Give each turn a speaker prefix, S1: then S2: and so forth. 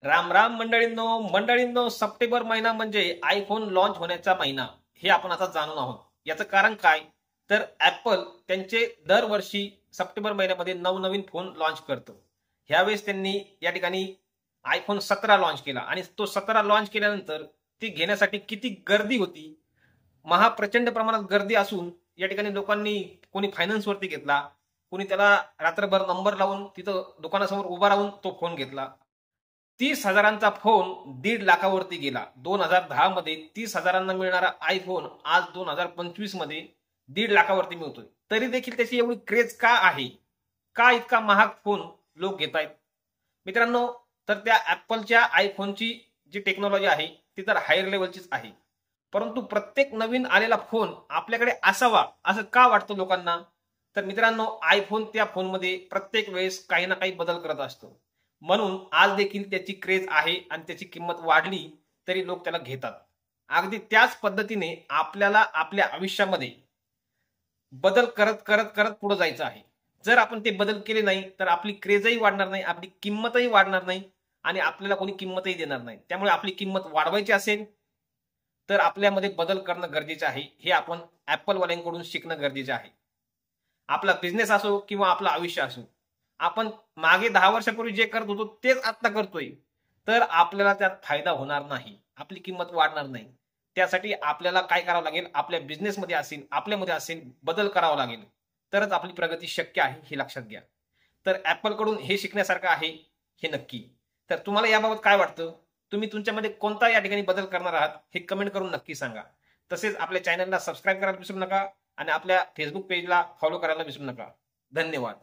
S1: Ram Ram मंडळींनो, September महिना म्हणजे iPhone launch होण्याचा महिना हे आपण आता जाणून आहोत. याचं कारण काय, तर ऍपल त्यांचे दरवर्षी सप्टेंबर महिन्यामध्ये नवनवीन फोन लॉन्च करतं. ह्यावेळेस त्यांनी या ठिकाणी आयफोन 17 लॉन्च केला आणि तो 17 लॉन्च केल्यानंतर ती घेण्यासाठी किती गर्दी होती. महाप्रचंड प्रमाणात गर्दी असून या ठिकाणी लोकांनी कोणी फायनान्सवरती घेतला, कोणी त्याला रात्रभर नंबर लावून तिथं दुकानासमोर उभा राहून तो फोन घेतला. 30,000चा फोन 1.5 लाखावरती गेला. 2010 मध्ये 30,000 मिळणारा आयफोन आज 2025 मध्ये 1.5 लाखावरती मिळतोय. तरी देखील त्याची एवढी क्रेज का आहे, का इतका महाग फोन लोक घेत आहेत मित्रांनो? तर त्या ऍपलच्या आयफोनची जी टेक्नॉलॉजी आहे ती तर हायर लेवलचीच आहे. परंतु प्रत्येक नवीन आलेला फोन आपल्याकडे असावा असं का वाटतं लोकांना? तर मित्रांनो, आयफोन त्या फोनमध्ये प्रत्येक वेळेस काही ना काही बदल करत असतो. म्हणून आज देखील त्याची क्रेज आहे आणि त्याची किंमत वाढली तरी लोक त्याला घेतात. अगदी त्याच पद्धतीने आपल्याला आपल्या आयुष्यामध्ये बदल करत करत करत पुढे जायचं आहे. जर आपण ते बदल केले नाही तर आपली क्रेजही वाढणार नाही, आपली किंमतही वाढणार नाही आणि आपल्याला कोणी किंमतही देणार नाही. त्यामुळे आपली किंमत वाढवायची असेल तर आपल्यामध्ये बदल करणं गरजेचं आहे. हे आपण ऍपलवाल्यांकडून शिकणं गरजेचं आहे. आपला बिझनेस असो किंवा आपलं आयुष्य असो, आपण मागे 10 वर्षापूर्वी जे करत होतो तेच आता करतोय तर आपल्याला त्यात फायदा होणार नाही, आपली किंमत वाढणार नाही. त्यासाठी आपल्याला काय करावं लागेल, आपल्या बिझनेसमध्ये असेल आपल्यामध्ये असेल बदल करावा लागेल, तरच आपली प्रगती शक्य आहे हे लक्षात घ्या. तर ऍपलकडून हे शिकण्यासारखं आहे हे नक्की. तर तुम्हाला याबाबत काय वाटतं? तुम्ही तुमच्यामध्ये कोणता या ठिकाणी बदल करणार आहात हे कमेंट करून नक्की सांगा. तसेच आपल्या चॅनलला सबस्क्राईब करायला विसरू नका आणि आपल्या फेसबुक पेजला फॉलो करायला विसरू नका. धन्यवाद.